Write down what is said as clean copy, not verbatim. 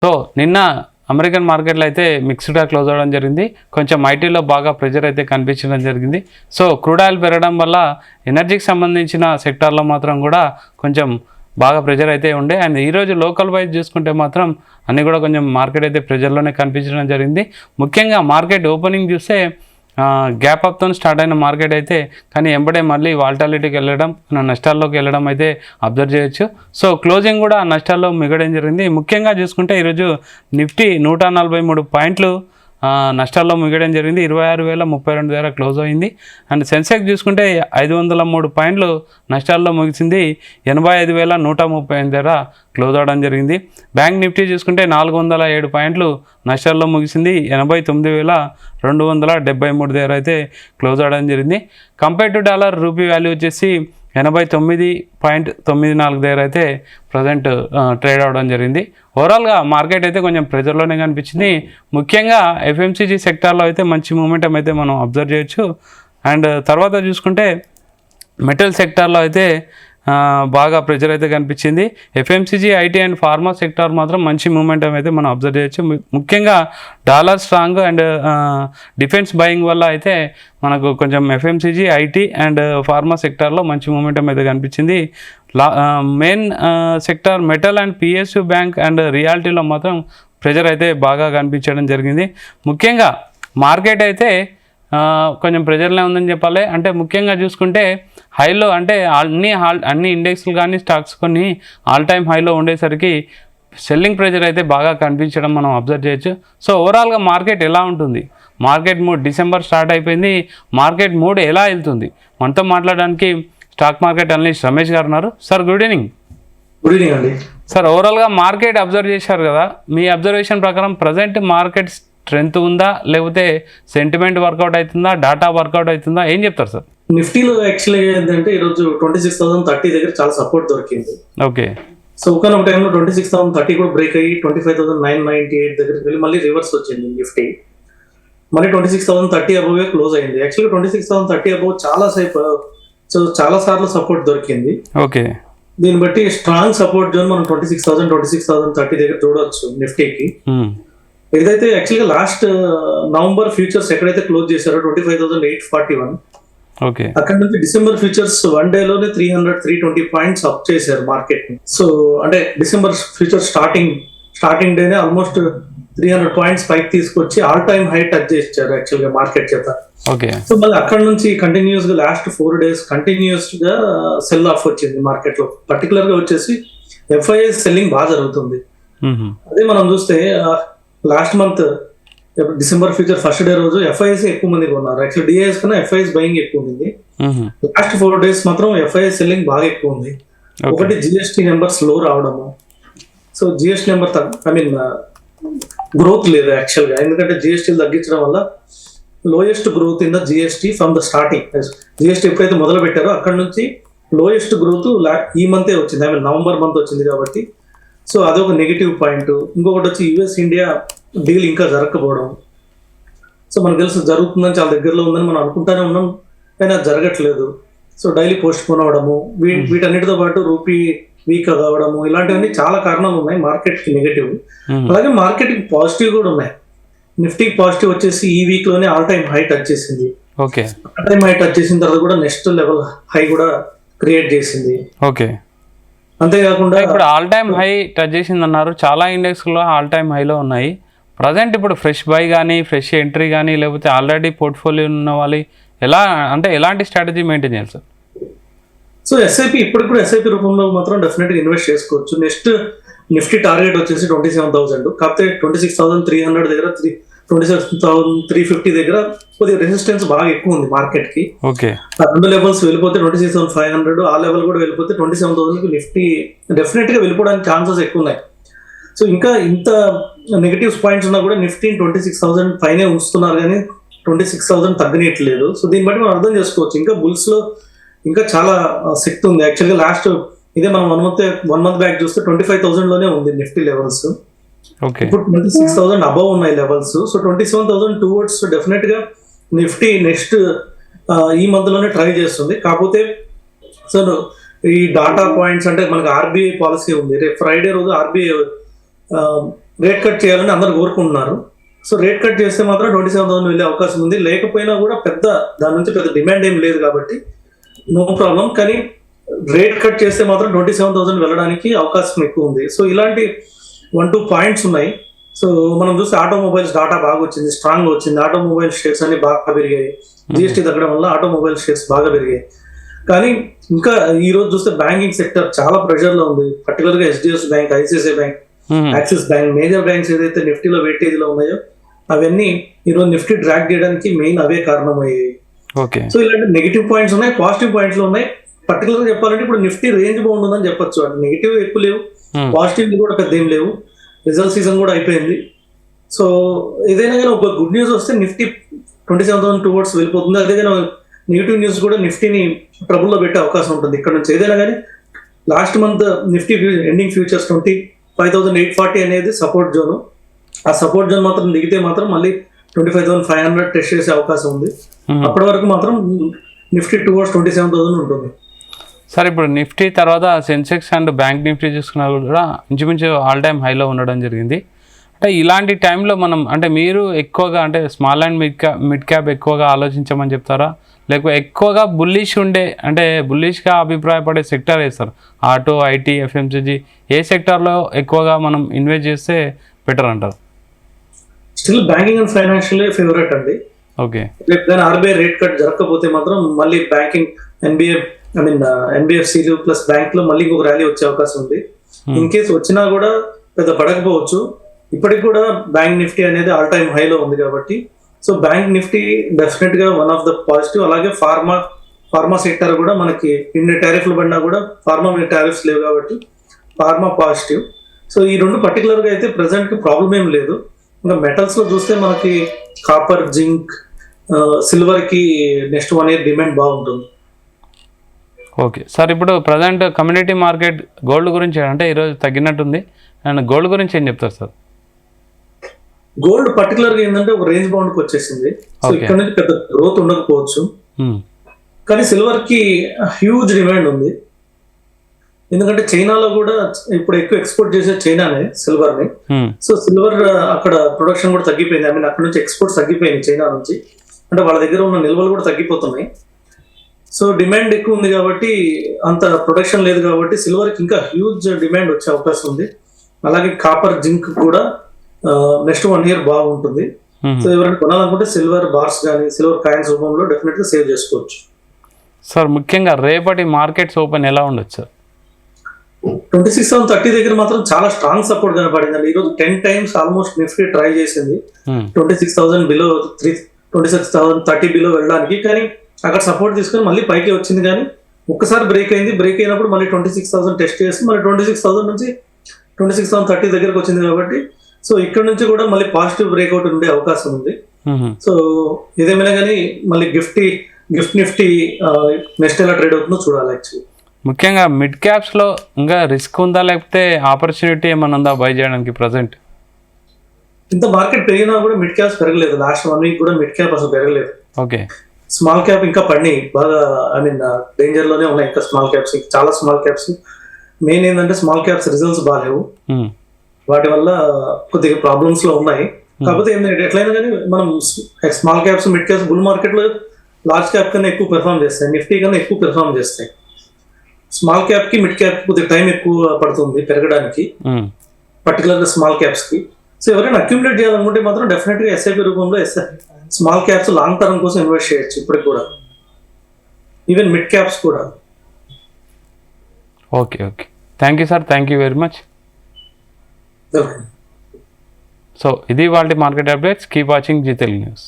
So నిన్న American మార్కెట్లో అయితే మిక్స్డ్గా క్లోజ్ అవ్వడం జరిగింది. కొంచెం ఐటీలో బాగా ప్రెజర్ అయితే కనిపించడం జరిగింది. సో క్రూడ్ ఆయిల్ పెరగడం వల్ల ఎనర్జీకి సంబంధించిన సెక్టార్లో మాత్రం కూడా కొంచెం బాగా ప్రెజర్ అయితే ఉండే. అండ్ ఈరోజు లోకల్ వైజ్ చూసుకుంటే మాత్రం అన్నీ కూడా కొంచెం మార్కెట్ అయితే ప్రెజర్లోనే కనిపించడం జరిగింది. ముఖ్యంగా మార్కెట్ ఓపెనింగ్ చూస్తే గ్యాప్ అప్తో స్టార్ట్ అయిన మార్కెట్ అయితే కానీ ఎంబడే మళ్ళీ వాల్టాలిటీకి వెళ్ళడం నష్టాల్లోకి వెళ్ళడం అయితే అబ్జర్వ్ చేయొచ్చు. సో క్లోజింగ్ కూడా నష్టాల్లో మిగడం జరిగింది. ముఖ్యంగా చూసుకుంటే ఈరోజు నిఫ్టీ 143 పాయింట్లు నష్టాల్లో ముగియడం జరిగింది. 26,032 దగ్గర క్లోజ్ అయింది. అండ్ సెన్సెక్స్ చూసుకుంటే 503 పాయింట్లు నష్టాల్లో ముగిసింది. 85,130 దగ్గర క్లోజ్ అవడం జరిగింది. బ్యాంక్ నిఫ్టీ చూసుకుంటే 407 పాయింట్లు నష్టాల్లో ముగిసింది. 89,273 దగ్గర అయితే క్లోజ్ అవడం జరిగింది. Compare to dollar rupee value వచ్చేసి 89.94 దగ్గర అయితే ప్రజెంట్ ట్రేడ్ అవ్వడం జరిగింది. ఓవరాల్గా మార్కెట్ అయితే కొంచెం ప్రెజర్లోనే కనిపించింది. ముఖ్యంగా ఎఫ్ఎంసీజీ సెక్టార్లో అయితే మంచి మూమెంటం అయితే మనం అబ్జర్వ్ చేయొచ్చు. అండ్ తర్వాత చూసుకుంటే మెటల్ సెక్టార్లో అయితే బాగా ప్రెజర్ అయితే కనిపించింది. FMCG, IT and pharma sector మాత్రం మంచి మూమెంటం అయితే మనం అబ్జర్వ్ చేయొచ్చు. ముఖ్యంగా dollar strong and defence buying వల్ల అయితే మనకు కొంచెం ఎఫ్ఎంసీజీ, ఐటీ అండ్ ఫార్మా సెక్టార్లో మంచి మూమెంటం అయితే కనిపించింది. Main sector metal and PSU bank and రియాలిటీలో మాత్రం ప్రెజర్ అయితే బాగా కనిపించడం జరిగింది. ముఖ్యంగా మార్కెట్ అయితే కొంచెం ప్రెజర్లే ఉందని చెప్పాలి. అంటే ముఖ్యంగా చూసుకుంటే హైలో అంటే అన్ని ఇండెక్స్లు కానీ స్టాక్స్ కొన్ని ఆల్ టైమ్ హైలో ఉండేసరికి సెల్లింగ్ ప్రెజర్ అయితే బాగా కనిపించడం మనం అబ్జర్వ్ చేయొచ్చు. సో ఓవరాల్గా మార్కెట్ ఎలా ఉంటుంది, మార్కెట్ మూడ్ డిసెంబర్ స్టార్ట్ అయిపోయింది, మార్కెట్ మూడ్ ఎలా వెళ్తుంది మనతో మాట్లాడడానికి స్టాక్ మార్కెట్ అనలిస్ట్ రమేష్ గారు ఉన్నారు. Sir good evening. Good evening అండి. సార్ ఓవరాల్గా మార్కెట్ అబ్జర్వ్ చేశారు కదా, మీ అబ్జర్వేషన్ ప్రకారం ప్రజెంట్ మార్కెట్ స్ట్రెంత్ ఉందా లేకపోతే సెంటిమెంట్ వర్కౌట్ అవుతుందా, డాటా వర్కౌట్ అవుతుందా, ఏం చెప్తారు సార్? నిఫ్టీలో యాక్చువల్గా ఏంటంటే ఈరోజు 26,030 దగ్గర చాలా సపోర్ట్ దొరికింది. ఓకే. సో ఒకనొక టైంలో 26,030 కూడా బ్రేక్ అయ్యి 25,998 దగ్గరికి వెళ్ళి మళ్ళీ రివర్స్ వచ్చింది నిఫ్టీ. మళ్ళీ 26,030 అబోవే క్లోజ్ అయింది. యాక్చువల్గా 26,030 అబోవ్ చాలా సార్లు సపోర్ట్ దొరికింది. ఓకే. దీన్ని బట్టి స్ట్రాంగ్ సపోర్ట్ జోన్ మనం 26,030 దగ్గర చూడవచ్చు నిఫ్టీకి. ఏదైతే యాక్చువల్గా లాస్ట్ నవంబర్ ఫ్యూచర్స్ ఎక్కడైతే క్లోజ్ చేశారో 25,841, ఓకే, అక్కడ నుంచి డిసెంబర్ ఫ్యూచర్స్ వన్ డేలోనే 320 పాయింట్స్ అప్ చేశారు మార్కెట్ ని. సో అంటే డిసెంబర్ ఫ్యూచర్ స్టార్టింగ్ డేనే ఆల్మోస్ట్ 300 పాయింట్స్ పైకి తీసుకొచ్చి ఆల్ టైమ్ హై టచ్ చేశారు యాక్చువల్గా మార్కెట్ చేత. ఓకే. సో మళ్ళీ అక్కడ నుంచి కంటిన్యూస్ గా లాస్ట్ 4 days కంటిన్యూస్ గా సెల్ ఆఫ్ వచ్చింది మార్కెట్ లో. పర్టికులర్ గా వచ్చేసి ఎఫ్ఐఎస్ సెల్లింగ్ బాగా జరుగుతుంది. అదే మనం చూస్తే last month December future first day రోజు ఎఫ్ఐఎస్ ఎక్కువ మంది కొన్నారు. యాక్చువల్ డిఐఎస్ కన్నా ఎఫ్ఐఎస్ బయింగ్ ఎక్కువ ఉంది. లాస్ట్ 4 days మాత్రం ఎఫ్ఐఎస్ సెల్లింగ్ బాగా ఎక్కువ ఉంది. ఒకటి జిఎస్టీ నెంబర్ స్లో రావడము. సో జిఎస్టీ నెంబర్ గ్రోత్ లేదు యాక్చువల్గా, ఎందుకంటే జిఎస్టీ తగ్గించడం వల్ల lowest growth in the GST from the starting. GST ఎప్పుడైతే మొదలు పెట్టారో అక్కడ నుంచి లోయెస్ట్ గ్రోత్ ఈ మంతే వచ్చింది, నవంబర్ మంత్ వచ్చింది కాబట్టి. సో అదొక నెగిటివ్ పాయింట్. ఇంకొకటి వచ్చి యుఎస్ ఇండియా డీల్ ఇంకా జరగకపోవడం. సో మనకు తెలుసు జరుగుతుందని చాలా దగ్గరలో ఉందని మనం అనుకుంటానే ఉన్నాం, కానీ అది జరగట్లేదు. సో డైలీ పోస్ట్ పోన్ అవ్వడము, వీటన్నిటితో పాటు రూపీ వీక్ కావడము, ఇలాంటివన్నీ చాలా కారణాలు ఉన్నాయి మార్కెట్ కి నెగిటివ్. అలాగే మార్కెట్ కి పాజిటివ్ కూడా ఉన్నాయి. నిఫ్టీకి పాజిటివ్ వచ్చేసి ఈ వీక్ లోనే ఆల్ టైమ్ హై టచ్ చేసింది. Okay. All time high touch చేసిన తర్వాత కూడా నెక్స్ట్ లెవెల్ హై కూడా క్రియేట్ చేసింది. ఓకే. అంతేకాకుండా ఇప్పుడు ఆల్ టైమ్ హై టచ్ చేసింది అన్నారు, చాలా ఇండెక్స్లో ఆల్ టైమ్ హైలో ఉన్నాయి. ప్రజెంట్ ఇప్పుడు ఫ్రెష్ బై కానీ ఫ్రెష్ ఎంట్రీ కానీ లేకపోతే ఆల్రెడీ పోర్ట్ఫోలియో ఉన్న వాళ్ళు ఎలాంటి స్ట్రాటజీ మెయింటైన్ చేయాలి సార్? సో ఎస్ఐపి ఇప్పటికి కూడా ఎస్ఐపి రూపంలో మాత్రం డెఫినెట్ గా ఇన్వెస్ట్ చేసుకోవచ్చు. నెక్స్ట్ నిఫ్టీ టార్గెట్ వచ్చేసి 27,000, కాకపోతే 26,300 దగ్గర 26,350 దగ్గర కొద్దిగా రెసిస్టెన్స్ బాగా ఎక్కువ ఉంది మార్కెట్ కి. ఓకే. రెండు లెవెల్స్ వెళ్ళిపోతే 26,500 ఆ లెవెల్ కూడా వెళ్ళిపోతే 27,000 నిఫ్టీ డెఫినెట్ గా వెళ్ళిపోవడానికి ఛాన్సెస్ ఎక్కువ ఉన్నాయి. సో ఇంకా ఇంత నెగిటివ్స్ పాయింట్స్ ఉన్నా కూడా నిఫ్టీ 26,000 పైనే ఉంచుతున్నారు కానీ 26,000 తగ్గనట్లేదు. సో దీన్ని బట్టి మనం అర్థం చేసుకోవచ్చు ఇంకా బుల్స్ లో ఇంకా చాలా శక్తి ఉంది. యాక్చువల్గా లాస్ట్ ఇదే మనం 1 month బ్యాక్ చూస్తే 25,000 లోనే ఉంది నిఫ్టీ లెవెల్స్. ఇప్పుడు 26,000 అబవ్ ఉన్నాయి లెవెల్స్. సో 27,000 టువర్డ్స్ డెఫినెట్ గా నిఫ్టీ నెక్స్ట్ ఈ మంత్ లోనే ట్రై చేస్తుంది. కాకపోతే సో ఈ డాటా పాయింట్స్ అంటే మనకి ఆర్బీఐ పాలసీ ఉంది. రేపు ఫ్రైడే రోజు ఆర్బీఐ రేట్ కట్ చేయాలని అందరు కోరుకుంటున్నారు. సో రేట్ కట్ చేస్తే మాత్రం 27,000 వెళ్ళే అవకాశం ఉంది. లేకపోయినా కూడా దాని నుంచి పెద్ద డిమాండ్ ఏం లేదు కాబట్టి నో ప్రాబ్లం. కానీ రేట్ కట్ చేస్తే మాత్రం 27,000 వెళ్ళడానికి అవకాశం ఎక్కువ ఉంది. సో ఇలాంటి 1-2 పాయింట్స్ ఉన్నాయి. సో మనం చూస్తే ఆటోమొబైల్స్ డాటా బాగా వచ్చింది, స్ట్రాంగ్ గా వచ్చింది. ఆటోమొబైల్ షేర్స్ అన్ని బాగా పెరిగాయి. జిఎస్టీ తగ్గడం వల్ల ఆటోమొబైల్ షేర్స్ బాగా పెరిగాయి. కానీ ఇంకా ఈ రోజు చూస్తే బ్యాంకింగ్ సెక్టర్ చాలా ప్రెషర్ లో ఉంది. పర్టికులర్ గా HDFC bank, ICICI bank, axis bank, major banks ఏదైతే నిఫ్టీలో వెయిటేజ్ లో ఉన్నాయో అవన్నీ ఈ రోజు నిఫ్టీ డ్రాక్ చేయడానికి మెయిన్ అవే కారణమయ్యాయి. సో ఇలాంటి నెగిటివ్ పాయింట్స్ ఉన్నాయి, పాజిటివ్ పాయింట్స్ లో ఉన్నాయి. పర్టికులర్ గా చెప్పాలంటే ఇప్పుడు నిఫ్టీ రేంజ్ బాగుంటుందని చెప్పొచ్చు. అంటే నెగిటివ్ ఎక్కువ లేవు, పాజిటివ్ కూడా పెద్ద ఏం లేవు. రిజల్ట్ సీజన్ కూడా అయిపోయింది. సో ఏదైనా కానీ ఒక గుడ్ న్యూస్ వస్తే నిఫ్టీ 27,000 టువర్డ్స్ వెళ్ళిపోతుంది. అదేదైనా నెగిటివ్ న్యూస్ కూడా నిఫ్టీని ట్రబుల్లో పెట్టే అవకాశం ఉంటుంది ఇక్కడ నుంచి. ఏదైనా కానీ last month Nifty ending futures 25,840 అనేది సపోర్ట్ జోన్. ఆ సపోర్ట్ జోన్ మాత్రం దిగితే మాత్రం మళ్ళీ 25,500 టెస్ట్ చేసే అవకాశం ఉంది. అప్పటి వరకు మాత్రం నిఫ్టీ టువర్డ్స్ 27,000 ఉంటుంది. సార్ ఇప్పుడు నిఫ్టీ తర్వాత సెన్సెక్స్ అండ్ బ్యాంక్ నిఫ్టీ చూసుకున్నా కూడా ఇంచుమించు ఆల్ టైమ్ హైలో ఉండడం జరిగింది. అంటే ఇలాంటి టైంలో మనం అంటే మీరు ఎక్కువగా అంటే స్మాల్ అండ్ మిడ్ క్యాప్ ఎక్కువగా ఆలోచించమని చెప్తారా, లేకపోతే ఎక్కువగా బుల్లిష్ ఉండే అంటే బుల్లిష్గా అభిప్రాయపడే సెక్టర్ వేస్తారు? ఆటో, IT, FMCG ఏ సెక్టార్లో ఎక్కువగా మనం ఇన్వెస్ట్ చేస్తే బెటర్ అంటారు? Still banking and financial favourite అండి. ఓకే. కానీ RBI రేట్ కట్ జరగకపోతే మాత్రం మళ్ళీ బ్యాంకింగ్ NBFCలు ప్లస్ బ్యాంక్ లో మళ్ళీ ఇంకొక ర్యాలీ వచ్చే అవకాశం ఉంది. ఇన్ కేస్ వచ్చినా కూడా పెద్ద పడకపోవచ్చు. ఇప్పటికి కూడా బ్యాంక్ నిఫ్టీ అనేది ఆల్ టైమ్ హైలో ఉంది కాబట్టి సో బ్యాంక్ నిఫ్టీ డెఫినెట్ గా వన్ ఆఫ్ ద పాజిటివ్. అలాగే ఫార్మా సెక్టర్ కూడా మనకి ఇన్ని టారిఫ్లు పడినా కూడా ఫార్మా మీద టారిఫ్స్ లేవు కాబట్టి ఫార్మా పాజిటివ్. సో ఈ రెండు పర్టికులర్ గా అయితే ప్రెసెంట్ కి ప్రాబ్లం ఏం లేదు. ఇంకా మెటల్స్ లో చూస్తే మనకి కాపర్, జింక్, సిల్వర్ కి నెక్స్ట్ 1 year డిమాండ్ బాగుంటుంది. ఓకే సార్, ఇప్పుడు ప్రజెంట్ కమ్యూనిటీ మార్కెట్ గోల్డ్ గురించి అంటే ఈరోజు తగ్గినట్టుంది. అండ్ గోల్డ్ గురించి ఏం చెప్తారు సార్? గోల్డ్ పర్టికులర్ గా ఏంటంటే ఒక రేంజ్ బౌండ్ కి వచ్చేసింది. సో ఇక్కడ నుంచి పెద్ద గ్రోత్ ఉండకపోవచ్చు. కానీ సిల్వర్ కి హ్యూజ్ డిమాండ్ ఉంది. ఎందుకంటే చైనాలో కూడా ఇప్పుడు ఎక్కువ ఎక్స్పోర్ట్ చేసే చైనానే సిల్వర్ ని. సో సిల్వర్ అక్కడ ప్రొడక్షన్ కూడా తగ్గిపోయింది. అక్కడ నుంచి ఎక్స్పోర్ట్స్ తగ్గిపోయింది చైనా నుంచి. అంటే వాళ్ళ దగ్గర ఉన్న నిల్వలు కూడా తగ్గిపోతున్నాయి. సో డిమాండ్ ఎక్కువ ఉంది కాబట్టి అంత ప్రొడక్షన్ లేదు కాబట్టి సిల్వర్ కి ఇంకా హ్యూజ్ డిమాండ్ వచ్చే అవకాశం ఉంది. అలాగే కాపర్, జింక్ కూడా నెక్స్ట్ 1 year బాగుంటుంది. సో ఎవరైనా కొనాలనుకుంటే సిల్వర్ బార్స్ కానీ సిల్వర్ కాయిన్స్ రూపంలో డెఫినెట్ గా సేవ్ చేసుకోవచ్చు. సార్ ముఖ్యంగా రేపటి మార్కెట్స్ ఓపెన్ ఎలా ఉండొచ్చు సార్? 26,30 దగ్గర మాత్రం చాలా స్ట్రాంగ్ సపోర్ట్ కనపడింది. ఈ రోజు 10 times ఆల్మోస్ట్ నిఫ్టీ ట్రై చేసింది 26,000 బిలో 26,030 బిలో వెళ్ళడానికి. కానీ అక్కడ సపోర్ట్ తీసుకొని మళ్ళీ పైకి వచ్చింది. కానీ ఒక్కసారి బ్రేక్ అయింది. బ్రేక్ అయినప్పుడు మళ్ళీ 26,000 టెస్ట్ చేసి మళ్ళీ 26,000 నుంచి 26,030 దగ్గరకు వచ్చింది కాబట్టి సో ఇక్కడ నుంచి కూడా మళ్ళీ పాజిటివ్ బ్రేక్అవుట్ ఉండే అవకాశం ఉంది. సో ఏదేమైనా కానీ మళ్ళీ గిఫ్ట్ నిఫ్టీ నెక్స్ట్ ఎలా ట్రేడ్ అవుతుందో చూడాలి. యాక్చువల్లీ ముఖ్యంగా మిడ్ క్యాప్స్ లో ఇంకా రిస్క్ ఉందా లేకపోతే ఆపర్చునిటీ ఏమన్నా ఉందా బై చేయడానికి? ప్రజెంట్ ఇంత మార్కెట్ పెరిగినా కూడా మిడ్ క్యాప్స్ పెరగలేదు. లాస్ట్ 1 week కూడా మిడ్ క్యాప్ అసలు పెరగలేదు. ఓకే. స్మాల్ క్యాప్ ఇంకా పడినాయి బాగా. డేంజర్ లోనే ఉన్నాయి ఇంకా స్మాల్ క్యాప్స్, చాలా స్మాల్ క్యాప్స్. మెయిన్ ఏంటంటే స్మాల్ క్యాప్స్ రిజల్ట్స్ బాగాలేవు. వాటి వల్ల కొద్దిగా ప్రాబ్లమ్స్ లో ఉన్నాయి. కాకపోతే ఏంటంటే ఎట్లయినా కానీ మనం small caps, mid caps bull market లో లార్జ్ క్యాప్ కన్నా ఎక్కువ పెర్ఫామ్ చేస్తాయి, నిఫ్టీ కన్నా ఎక్కువ పెర్ఫామ్ చేస్తాయి. స్మాల్ క్యాప్ కి మిడ్ క్యాప్ కొద్దిగా టైం ఎక్కువ పడుతుంది పెరగడానికి, పర్టికులర్ గా స్మాల్ క్యాప్స్ కి. సో ఎవరైనా అక్యుములేట్ చేయాలనుకుంటే మాత్రం డెఫినెట్ గా SIP రూపంలో స్మాల్ క్యాప్స్ లాంగ్ టర్మ్ కోసం ఇన్వెస్ట్ చేయొచ్చు ఇప్పటికి కూడా, ఈవెన్ మిడ్ క్యాప్స్ కూడా. Okay okay, thank you sir, thank you very much. So ఇది వాళ్ళ market updates. Keep watching Zee Telugu news.